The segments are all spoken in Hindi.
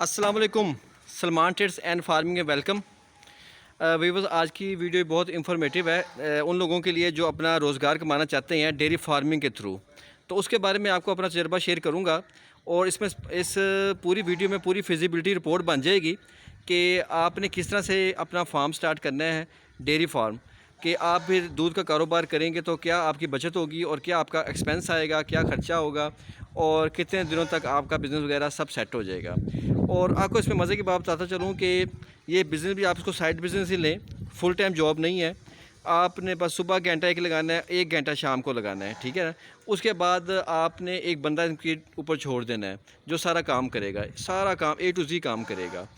अस्सलाम वालेकुम। सलमान ट्रेड्स एंड फार्मिंग में वेलकम। वीवर्स, आज की वीडियो बहुत इंफॉर्मेटिव है उन लोगों के लिए जो अपना रोज़गार कमाना चाहते हैं डेयरी फार्मिंग के थ्रू। तो उसके बारे में आपको अपना तजर्बा शेयर करूंगा और इसमें इस पूरी वीडियो में पूरी फिजिबिलिटी रिपोर्ट बन जाएगी कि आपने किस तरह से अपना फार्म स्टार्ट करना है, डेयरी फार्म कि आप फिर दूध का कारोबार करेंगे तो क्या आपकी बचत होगी और क्या आपका एक्सपेंस आएगा, क्या ख़र्चा होगा और कितने दिनों तक आपका बिज़नेस वगैरह सब सेट हो जाएगा। और आपको इसमें मज़े की बात बताता चलूँ कि ये बिज़नेस भी आप इसको साइड बिज़नेस ही लें, फुल टाइम जॉब नहीं है। आपने बस सुबह घंटा एक लगाना है, 1 घंटा शाम को लगाना है, ठीक है ना। उसके बाद आपने एक बंदा इनके ऊपर छोड़ देना है जो सारा काम करेगा, सारा काम A to Z काम करेगा।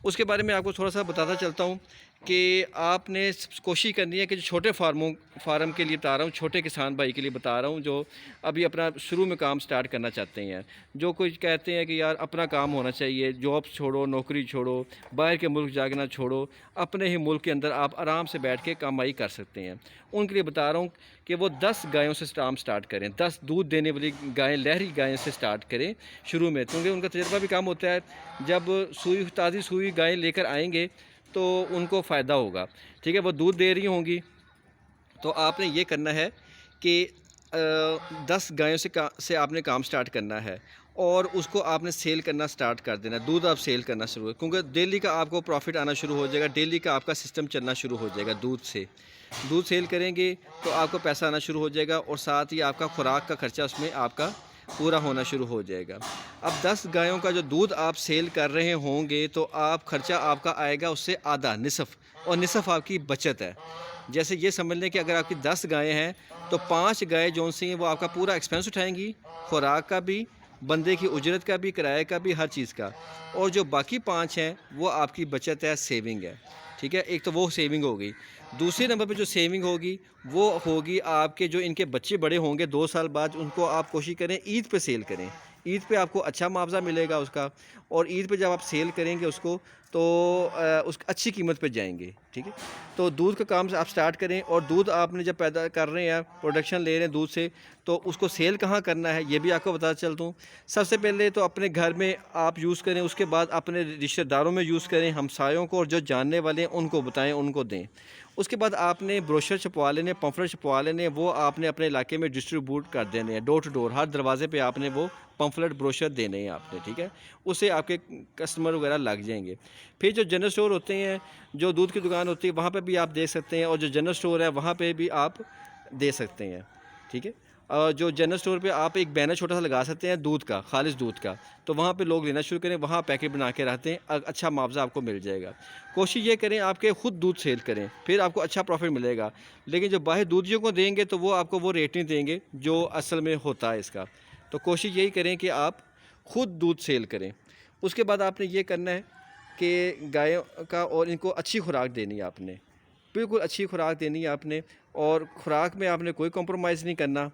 उसके बारे में आपको थोड़ा सा बताता चलता हूँ कि आपने कोशिश करनी है कि जो छोटे फार्म के लिए बता रहा हूँ, छोटे किसान भाई के लिए बता रहा हूँ जो अभी अपना शुरू में काम स्टार्ट करना चाहते हैं, जो कुछ कहते हैं कि यार अपना काम होना चाहिए, जॉब छोड़ो, नौकरी छोड़ो, बाहर के मुल्क जाना छोड़ो, अपने ही मुल्क के अंदर आप आराम से बैठ के कमाई कर सकते हैं। उनके लिए बता रहा हूँ कि वो 10 गायों से काम स्टार्ट करें, 10 दूध देने वाली गायें, लहरी गायें से स्टार्ट करें शुरू में, क्योंकि उनका तजर्बा भी कम होता है। जब ताज़ी सूई गायें लेकर आएंगे तो उनको फ़ायदा होगा, ठीक है। वो दूध दे रही होंगी तो आपने ये करना है कि 10 गायों से आपने काम स्टार्ट करना है और उसको आपने सेल करना स्टार्ट कर देना। दूध आप सेल करना शुरू, क्योंकि डेली का आपको प्रॉफिट आना शुरू हो जाएगा, डेली का आपका सिस्टम चलना शुरू हो जाएगा। दूध से दूध सेल करेंगे तो आपको पैसा आना शुरू हो जाएगा और साथ ही आपका खुराक का खर्चा उसमें आपका पूरा होना शुरू हो जाएगा। अब 10 गायों का जो दूध आप सेल कर रहे होंगे तो आप खर्चा आपका आएगा उससे आधा, निसफ़, और निसफ़ आपकी बचत है। जैसे ये समझ लें कि अगर आपकी 10 गायें हैं तो 5 गायें जो सी हैं वो आपका पूरा एक्सपेंस उठाएंगी, खुराक का भी, बंदे की उजरत का भी, किराए का भी, हर चीज़ का। और जो बाकी 5 हैं वो आपकी बचत है, सेविंग है, ठीक है। एक तो वो सेविंग हो गई। दूसरे नंबर पे जो सेविंग होगी वो होगी आपके जो इनके बच्चे बड़े होंगे 2 साल बाद, उनको आप कोशिश करें ईद पे सेल करें। ईद पे आपको अच्छा मुआवजा मिलेगा उसका, और ईद पे जब आप सेल करेंगे उसको तो उस अच्छी कीमत पे जाएंगे, ठीक है। तो दूध का काम आप स्टार्ट करें, और दूध आपने जब पैदा कर रहे हैं, प्रोडक्शन ले रहे हैं दूध से, तो उसको सेल कहाँ करना है ये भी आपको बता चलता हूँ। सबसे पहले तो अपने घर में आप यूज़ करें, उसके बाद अपने रिश्तेदारों में यूज़ करें, हमसायों को, और जो जानने वाले हैं उनको बताएं, उनको दें। उसके बाद आपने ब्रोशर छपवा लेने, पम्फलेट छपवा लेने, वो आपने अपने इलाके में डिस्ट्रीब्यूट कर देने हैं, डोर टू डोर, हर दरवाजे पे आपने वो पम्फलेट ब्रोशर देने हैं आपने, ठीक है। उससे आपके कस्टमर वगैरह लग जाएंगे। फिर जो जनरल स्टोर होते हैं, जो दूध की दुकान होती है, वहाँ पे भी आप दे सकते हैं, और जो जनरल स्टोर है वहाँ पे भी आप दे सकते हैं, ठीक है। जो जनरल स्टोर पे आप एक बैनर छोटा सा लगा सकते हैं दूध का, खालिश दूध का, तो वहाँ पे लोग लेना शुरू करें, वहाँ पैकेट बना के रखते हैं, अच्छा मुआवजा आपको मिल जाएगा। कोशिश ये करें आपके खुद दूध सेल करें, फिर आपको अच्छा प्रॉफिट मिलेगा। लेकिन जो बाहर दूधियों को देंगे तो वो आपको वो रेट नहीं देंगे जो असल में होता है इसका। तो कोशिश यही करें कि आप खुद दूध सेल करें। उसके बाद आपने ये करना है कि गायों का, और इनको अच्छी खुराक देनी है आपने, बिल्कुल अच्छी खुराक देनी है आपने, और खुराक में आपने कोई कॉम्प्रोमाइज़ नहीं करना।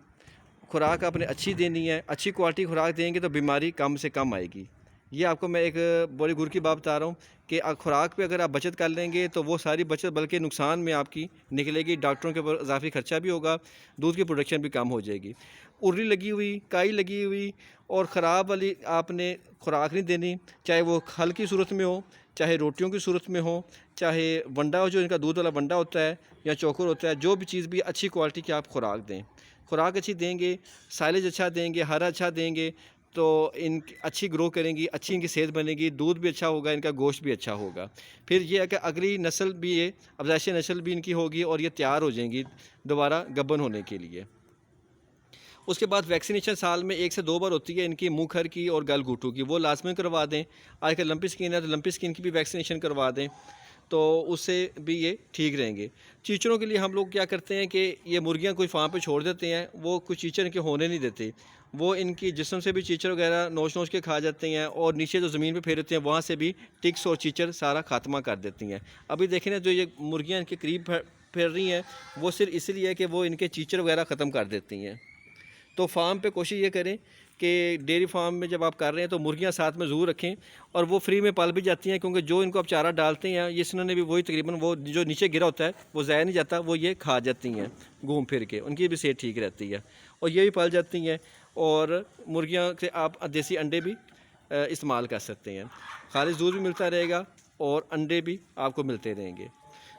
खुराक आपने अच्छी देनी है, अच्छी क्वालिटी खुराक देंगे तो बीमारी कम से कम आएगी। ये आपको मैं एक बड़ी गुर की बात बता रहा हूँ कि खुराक पे अगर आप बचत कर लेंगे तो वो सारी बचत बल्कि नुकसान में आपकी निकलेगी। डॉक्टरों के ऊपर इजाफी खर्चा भी होगा, दूध की प्रोडक्शन भी कम हो जाएगी। उर्री लगी हुई, काई लगी हुई और ख़राब वाली आपने खुराक नहीं देनी, चाहे वो खल की सूरत में हो, चाहे रोटियों की सूरत में हो, चाहे वंडा हो, जो इनका दूध वाला वंडा होता है या चोकर होता है, जो भी चीज़ भी अच्छी क्वालिटी की आप खुराक दें। खुराक अच्छी देंगे, साइलेज अच्छा देंगे, हरा अच्छा देंगे, तो इन अच्छी ग्रो करेंगी, अच्छी इनकी सेहत बनेगी, दूध भी अच्छा होगा, इनका गोश्त भी अच्छा होगा। फिर ये है कि अगली नस्ल भी, ये अफज़ाइशी नस्ल भी इनकी होगी और ये तैयार हो जाएंगी दोबारा गब्बन होने के लिए। उसके बाद वैक्सीनेशन साल में 1 से 2 बार होती है इनकी, मुँह खर की और गल घुटू की, वो लाजमी करवा दें। आजकल लंपी स्किन है तो लंपी स्किन की भी वैक्सीनेशन करवा दें, तो उससे भी ये ठीक रहेंगे। चीचड़ों के लिए हम लोग क्या करते हैं कि ये मुर्गियां कोई फार्म पे छोड़ देते हैं, वो कुछ चीचड़ इनके होने नहीं देते, वो इनकी जिस्म से भी चीचड़ वगैरह नोच नोच के खा जाते हैं, और नीचे जो ज़मीन पे फेरते हैं वहाँ से भी टिक्स और चीचड़ सारा खात्मा कर देती हैं। अभी देखें ना, जो ये मुर्गियाँ इनके करीब फिर रही हैं, वो सिर्फ इसलिए है कि वो इनके चीचड़ वगैरह ख़त्म कर देती हैं। तो फार्म पे कोशिश ये करें कि डेयरी फार्म में जब आप कर रहे हैं तो मुर्गियां साथ में ज़रूर रखें, और वो फ्री में पल भी जाती हैं, क्योंकि जो इनको आप चारा डालते हैं, ये इन्होंने भी वही तकरीबन वो जो नीचे गिरा होता है वो ज़ाया नहीं जाता, वो ये खा जाती हैं घूम फिर के, उनकी भी सेहत ठीक रहती है और ये भी पल जाती हैं। और मुर्गियाँ से आप देसी अंडे भी इस्तेमाल कर सकते हैं। खालिस दूध भी मिलता रहेगा और अंडे भी आपको मिलते रहेंगे।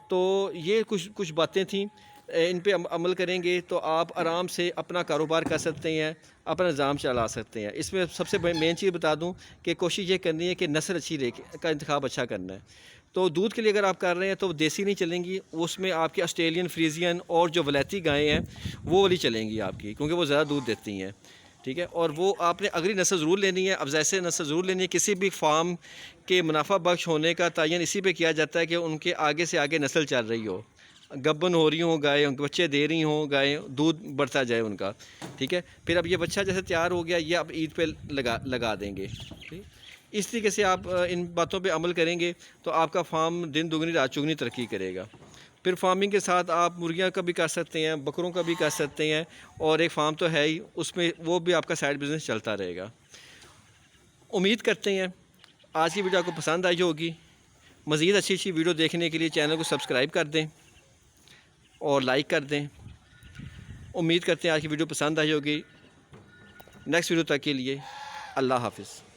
तो ये कुछ बातें थीं, इन पे अमल करेंगे तो आप आराम से अपना कारोबार कर सकते हैं, अपना निज़ाम चला सकते हैं। इसमें सबसे मेन चीज़ बता दूं कि कोशिश ये करनी है कि नस्ल अच्छी का इंतखाब अच्छा करना है। तो दूध के लिए अगर आप कर रहे हैं तो देसी नहीं चलेंगी, उसमें आपकी ऑस्ट्रेलियन, फ्रीजियन और जो वलैती गायें हैं वो वाली चलेंगी आपकी, क्योंकि वो ज़्यादा दूध देती हैं। ठीक है, और वो आपने अगली नस्ल ज़रूर लेनी है, अफज़ैसे नस्ल ज़रूर लेनी है। किसी भी फार्म के मुनाफा बख्श होने का तयन इसी पे किया जाता है कि उनके आगे से आगे नस्ल चल रही हो, गब्बन हो रही हों गाय, उनके बच्चे दे रही हों गाय, दूध बढ़ता जाए उनका। ठीक है, फिर अब ये बच्चा जैसे तैयार हो गया, ये अब ईद पे लगा देंगे। ठीक, इस तरीके से आप इन बातों पे अमल करेंगे तो आपका फार्म दिन दुगनी रात चुगनी तरक्की करेगा। फिर फार्मिंग के साथ आप मुर्गियाँ का भी कर सकते हैं, बकरों का भी कर सकते हैं, और एक फार्म तो है ही, उसमें वो भी आपका साइड बिज़नेस चलता रहेगा। उम्मीद करते हैं आज की वीडियो आपको पसंद आई होगी। मज़ीद अच्छी वीडियो देखने के लिए चैनल को सब्सक्राइब कर दें और लाइक कर दें। उम्मीद करते हैं आज की वीडियो पसंद आई होगी। नेक्स्ट वीडियो तक के लिए अल्लाह हाफ़िज़।